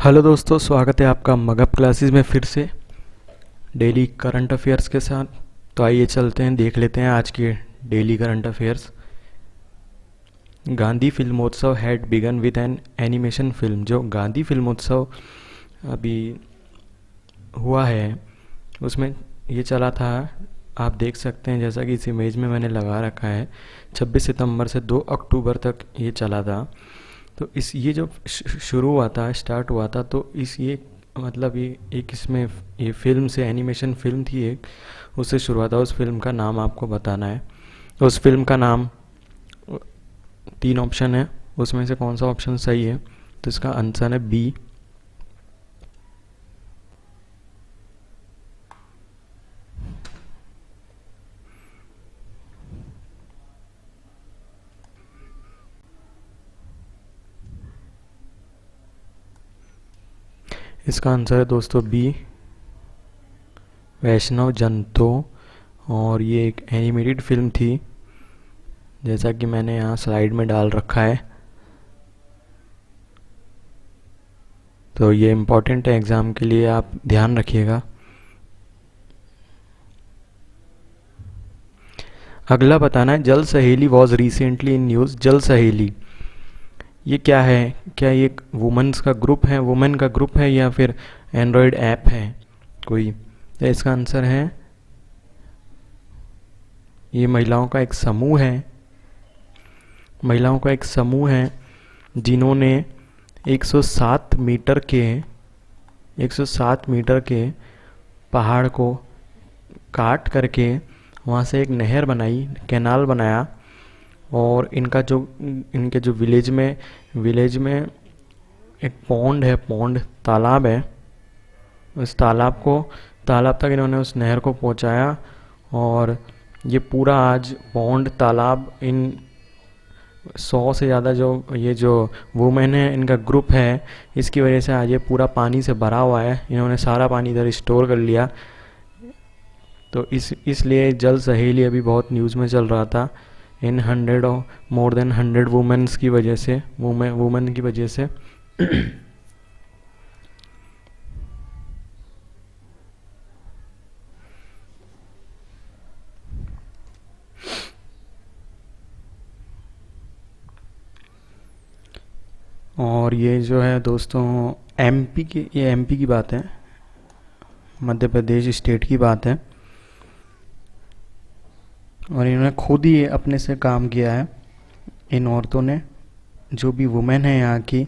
Hello दोस्तों, स्वागत है आपका मगध क्लासेस में फिर से डेली करंट अफेयर्स के साथ। तो आइए चलते हैं, देख लेते हैं आज के daily current affairs. Gandhi Filmotsav had begun with N animation film. जो गांधी फिल्मोत्सव अभी हुआ है उसमें ये चला था, आप देख सकते हैं जैसा कि इस इमेज में मैंने लगा रखा है। 26 सितंबर से 2 अक्टूबर तक ये चला था। तो इस ये जो शुरू हुआ था, स्टार्ट हुआ था, तो इस ये मतलब ये एक इसमें ये फिल्म से, एनिमेशन फिल्म थी एक, उससे शुरू हुआ था। उस फिल्म का नाम आपको बताना है। उस फिल्म का नाम, 3 ऑप्शन है, उसमें से कौन सा ऑप्शन सही है। तो इसका आंसर है बी। इसका आंसर है दोस्तों बी, वैष्णव जंतो। और ये एक एनिमेटेड फिल्म थी, जैसा कि मैंने यहाँ स्लाइड में डाल रखा है। तो ये इम्पोर्टेंट है एग्ज़ाम के लिए, आप ध्यान रखिएगा। अगला बताना है, जल सहेली वॉज रिसेंटली इन न्यूज़। जल सहेली ये क्या है? क्या ये वुमेन्स का ग्रुप है, वुमेन का ग्रुप है, या फिर एंड्रॉयड ऐप है कोई? तो इसका आंसर है, ये महिलाओं का एक समूह है। महिलाओं का एक समूह है जिन्होंने 107 मीटर के 107 मीटर के पहाड़ को काट करके वहाँ से एक नहर बनाई, कैनाल बनाया। और इनके जो विलेज में एक पॉन्ड है, तालाब है। उस तालाब तक इन्होंने उस नहर को पहुंचाया। और ये पूरा आज पॉन्ड, तालाब, इन 100 से ज़्यादा जो वुमेन है, इनका ग्रुप है, इसकी वजह से आज ये पूरा पानी से भरा हुआ है। इन्होंने सारा पानी इधर स्टोर कर लिया। तो इसलिए जल सहेली अभी बहुत न्यूज़ में चल रहा था। इन 100 और मोर देन 100 वुमेन्स की वजह से, वुमेन की वजह से। और ये जो है दोस्तों ये एमपी की बात है, मध्य प्रदेश स्टेट की बात है। और इन्होंने खुद ही अपने से काम किया है, इन औरतों ने, जो भी वुमेन है यहाँ की।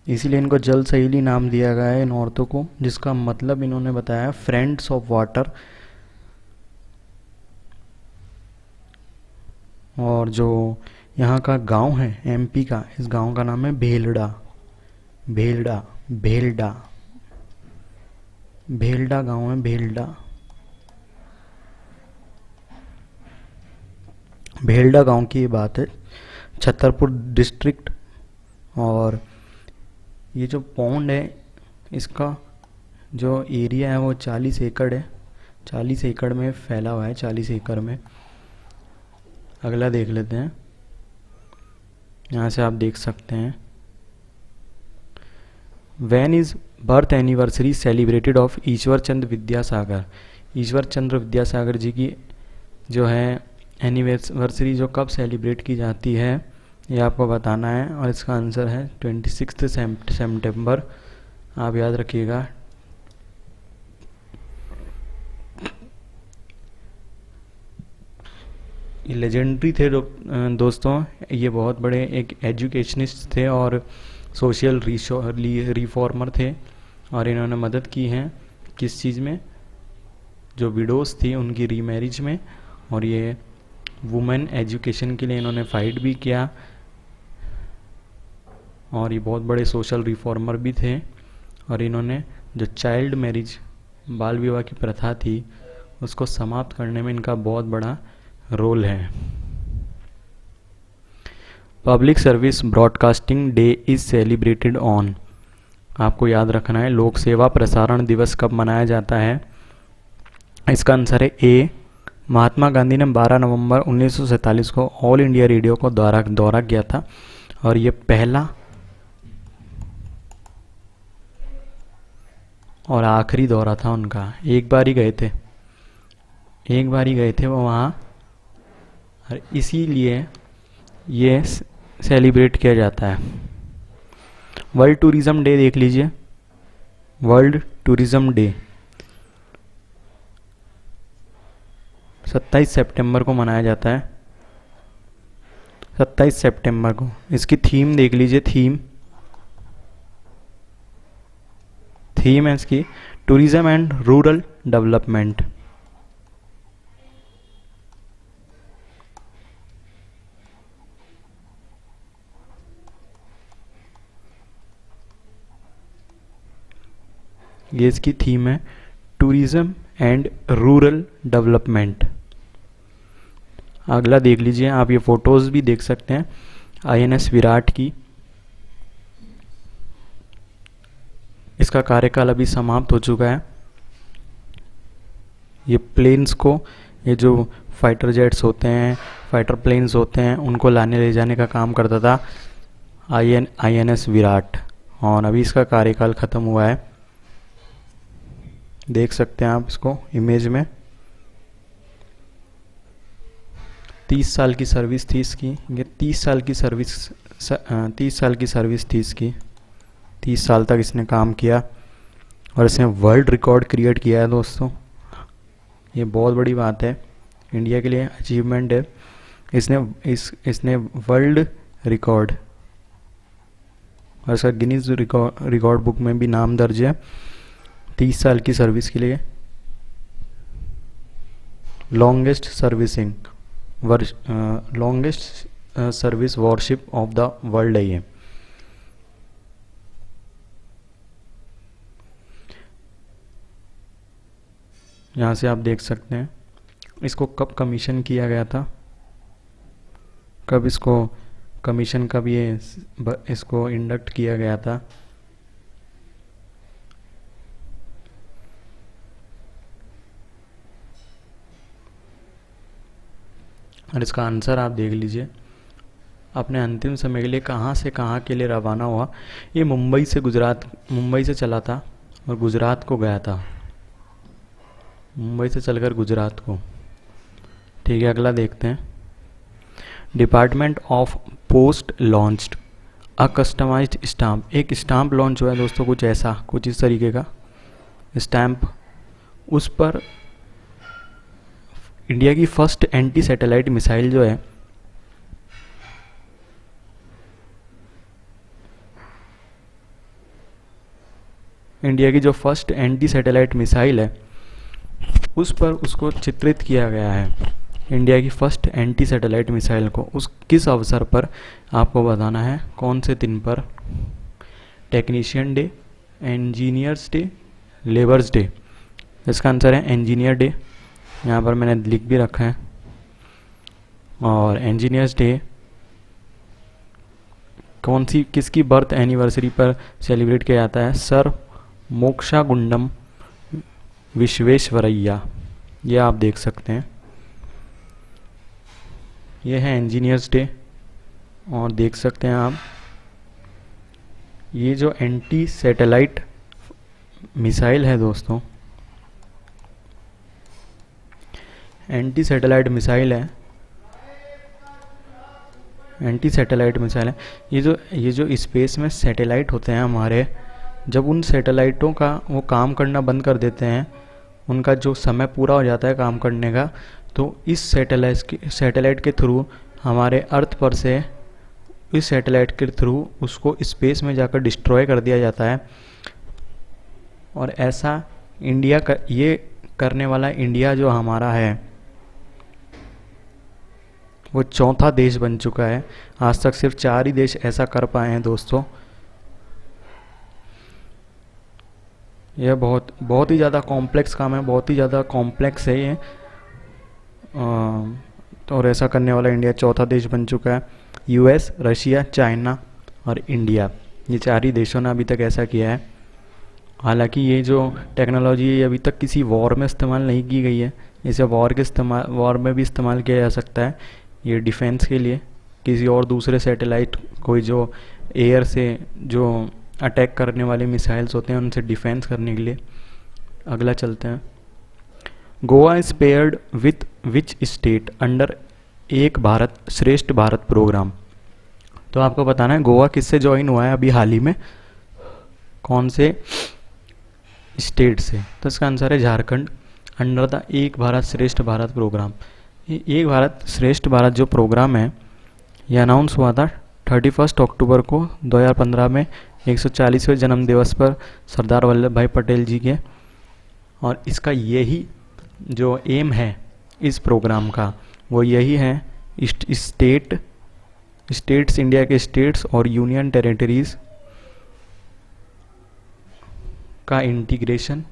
इसीलिए इनको जल सहेली नाम दिया गया है इन औरतों को, जिसका मतलब इन्होंने बताया फ्रेंड्स ऑफ वाटर। और जो यहाँ का गांव है एमपी का, इस गांव का नाम है भेलडा। भेलडा भेलडा भेलडा गांव है, भेलडा। भेलडा गांव की ये बात है, छतरपुर डिस्ट्रिक्ट। और ये जो पॉन्ड है, इसका जो एरिया है वो 40 एकड़ है। 40 एकड़ में फैला हुआ है, 40 एकड़ में। अगला देख लेते हैं, यहाँ से आप देख सकते हैं, when is birth anniversary celebrated of Ishwar Chandra Vidyasagar. Ishwar Chandra Vidyasagar ji की जो है एनिवर्सरी जो कब सेलिब्रेट की जाती है, ये आपको बताना है। और इसका आंसर है 26 सितंबर। आप याद रखिएगा। ये लेजेंडरी थे दोस्तों। ये बहुत बड़े एक एजुकेशनिस्ट थे और सोशल रिफॉर्मर थे। और इन्होंने मदद की है किस चीज़ में? जो विडोज़ थी उनकी रीमैरिज में। और ये वुमेन एजुकेशन के लिए इन्होंने फाइट भी किया। और ये बहुत बड़े सोशल रिफॉर्मर भी थे। और इन्होंने जो चाइल्ड मैरिज, बाल विवाह की प्रथा थी, उसको समाप्त करने में इनका बहुत बड़ा रोल है। Public service broadcasting day is celebrated on. आपको याद रखना है, लोक सेवा प्रसारण दिवस कब मनाया जाता है। इसका आंसर है ए, महात्मा गांधी ने 12 नवंबर 1947 को ऑल इंडिया रेडियो को दौरा किया था। और ये पहला और आखिरी दौरा था उनका। एक बार ही गए थे, एक बार ही गए थे वो वहाँ, और इसीलिए ये सेलिब्रेट किया जाता है। वर्ल्ड टूरिज़्म डे देख लीजिए, वर्ल्ड टूरिज़्म डे 27 सितंबर को मनाया जाता है, 27 सितंबर को। इसकी थीम देख लीजिए, थीम है इसकी टूरिज़्म एंड रूरल डेवलपमेंट। ये इसकी थीम है टूरिज़्म एंड रूरल डेवलपमेंट। अगला देख लीजिए आप, ये फोटोज़ भी देख सकते हैं आईएनएस विराट की। इसका कार्यकाल अभी समाप्त हो चुका है। ये प्लेन्स को, ये जो फाइटर जेट्स होते हैं, फाइटर प्लेन्स होते हैं, उनको लाने ले जाने का काम करता था आईएनएस विराट, और अभी इसका कार्यकाल ख़त्म हुआ है। देख सकते हैं आप इसको इमेज में। 30 साल की सर्विस थी इसकी, ये 30 साल की सर्विस 30 साल की सर्विस थी इसकी। 30 साल तक इसने काम किया और इसने वर्ल्ड रिकॉर्ड क्रिएट किया है दोस्तों। ये बहुत बड़ी बात है, इंडिया के लिए अचीवमेंट है। इसने वर्ल्ड रिकॉर्ड, और इसका गिनीज रिकॉर्ड बुक में भी नाम दर्ज है 30 साल की सर्विस के लिए। Longest service worship of the world है ये। यहाँ से आप देख सकते हैं इसको कब कमीशन किया गया था, कब इसको कमीशन, कब ये इसको इंडक्ट किया गया था। और इसका आंसर आप देख लीजिए। अपने अंतिम समय के लिए कहाँ से कहाँ के लिए रवाना हुआ, ये मुंबई से चला था और गुजरात को गया था, मुंबई से चलकर गुजरात को। ठीक है, अगला देखते हैं। Department of post launched a customised stamp. एक स्टाम्प लॉन्च हुआ है दोस्तों, कुछ ऐसा, कुछ इस तरीके का स्टैम्प। उस पर इंडिया की फर्स्ट एंटी सैटेलाइट मिसाइल जो है, इंडिया की जो फर्स्ट एंटी सैटेलाइट मिसाइल है उस पर उसको चित्रित किया गया है। इंडिया की फर्स्ट एंटी सैटेलाइट मिसाइल को उस किस अवसर पर आपको बताना है, कौन से दिन पर। Technician day, engineers day, labours day. इसका आंसर है इंजीनियर डे, यहाँ पर मैंने लिख भी रखा है। और इंजीनियर्स डे किसकी बर्थ एनिवर्सरी पर सेलिब्रेट किया जाता है? सर मोक्षागुंडम विश्वेश्वरैया। ये आप देख सकते हैं, ये है इंजीनियर्स डे। और देख सकते हैं आप, ये जो एंटी सैटेलाइट मिसाइल है दोस्तों, एंटी सैटेलाइट मिसाइल है, ये जो स्पेस में सैटेलाइट होते हैं हमारे, जब उन सैटेलाइटों का वो काम करना बंद कर देते हैं, उनका जो समय पूरा हो जाता है काम करने का, तो इस सैटेलाइट के थ्रू हमारे अर्थ पर से, इस सैटेलाइट के थ्रू उसको स्पेस में जाकर डिस्ट्रॉय कर दिया जाता है। और ऐसा ये करने वाला इंडिया जो हमारा है वो चौथा देश बन चुका है। आज तक सिर्फ 4 ही देश ऐसा कर पाए हैं दोस्तों। यह बहुत ही ज़्यादा कॉम्प्लेक्स काम है, बहुत ही ज़्यादा कॉम्प्लेक्स है ये। और ऐसा करने वाला इंडिया चौथा देश बन चुका है। यूएस, रशिया, चाइना और इंडिया, ये 4 ही देशों ने अभी तक ऐसा किया है। हालांकि ये जो टेक्नोलॉजी है ये अभी तक किसी वॉर में इस्तेमाल नहीं की गई है। इसे वॉर में भी इस्तेमाल किया जा सकता है। ये डिफेंस के लिए, किसी और दूसरे सैटेलाइट, कोई जो एयर से जो अटैक करने वाले मिसाइल्स होते हैं उनसे डिफेंस करने के लिए अगला चलते हैं। Goa is paired with which state under एक भारत श्रेष्ठ भारत प्रोग्राम। तो आपको बताना है गोवा किससे ज्वाइन हुआ है अभी हाल ही में, कौन से स्टेट से। तो इसका आंसर है झारखंड, अंडर द एक भारत श्रेष्ठ भारत प्रोग्राम। ये एक भारत श्रेष्ठ भारत जो प्रोग्राम है ये अनाउंस हुआ था 31 अक्टूबर को 2015 में 140वें जन्म दिवस पर सरदार वल्लभ भाई पटेल जी के। और इसका यही जो एम है इस प्रोग्राम का वो यही है, स्टेट्स इंडिया के स्टेट्स और यूनियन टेरिटरीज का इंटीग्रेशन,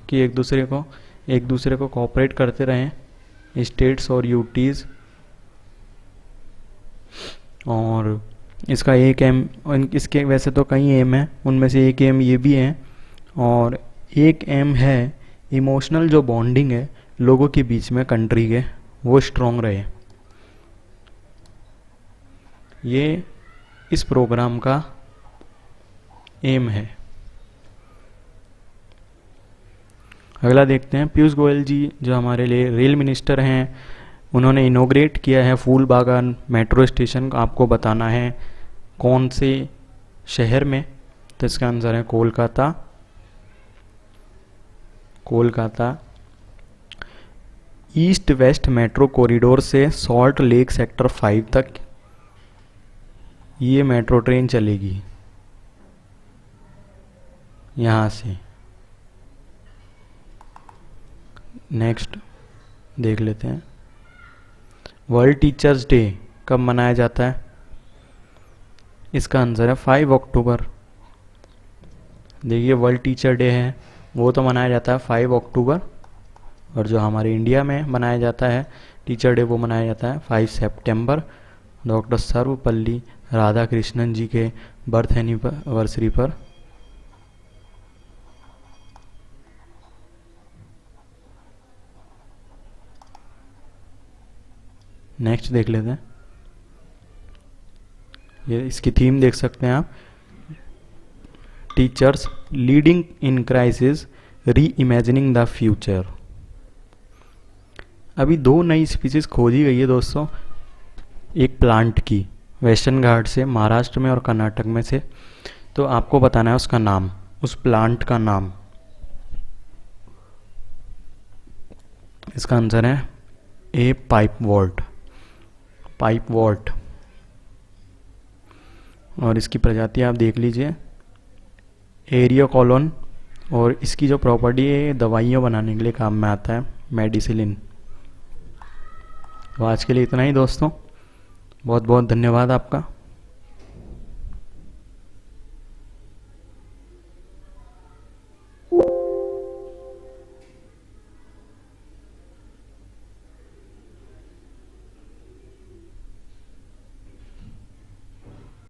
कि एक दूसरे को कोऑपरेट करते रहें स्टेट्स और यूटीज़। और इसका एक एम, इसके वैसे तो कई एम हैं, उनमें से एक एम ये भी है। और एक एम है इमोशनल जो बॉन्डिंग है लोगों के बीच में कंट्री के वो स्ट्रॉन्ग रहे। ये इस प्रोग्राम का एम है। अगला देखते हैं। पीयूष गोयल जी जो हमारे लिए रेल मिनिस्टर हैं, उन्होंने इनोग्रेट किया है फूल बागान मेट्रो स्टेशन। आपको बताना है कौन से शहर में। तो इसका आंसर है Kolkata. Kolkata. East west metro corridor से सॉल्ट लेक सेक्टर 5 तक ये मेट्रो ट्रेन चलेगी यहाँ से। नेक्स्ट देख लेते हैं। वर्ल्ड टीचर्स डे कब मनाया जाता है? इसका आंसर है 5 अक्टूबर। देखिए वर्ल्ड टीचर डे है वो तो मनाया जाता है 5 अक्टूबर, और जो हमारे इंडिया में मनाया जाता है टीचर डे वो मनाया जाता है 5 सितंबर, डॉक्टर सर्वपल्ली राधाकृष्णन जी के बर्थ एनिवर्सरी पर। नेक्स्ट देख लेते हैं। ये इसकी थीम देख सकते हैं आप, टीचर्स लीडिंग इन क्राइसिस री इमेजिनिंग द फ्यूचर। अभी 2 नई स्पीसीज खोजी गई है दोस्तों, एक प्लांट की वेस्टर्न घाट से महाराष्ट्र में और कर्नाटक में से। तो आपको बताना है उसका नाम, उस प्लांट का नाम। इसका आंसर है ए पाइपवॉर्ट। पाइपवॉर्ट। और इसकी प्रजाति आप देख लीजिए एरिया कॉलोन, और इसकी जो प्रॉपर्टी है दवाइयाँ बनाने के लिए काम में आता है, मेडिसिलिन। तो आज के लिए इतना ही दोस्तों, बहुत बहुत धन्यवाद आपका।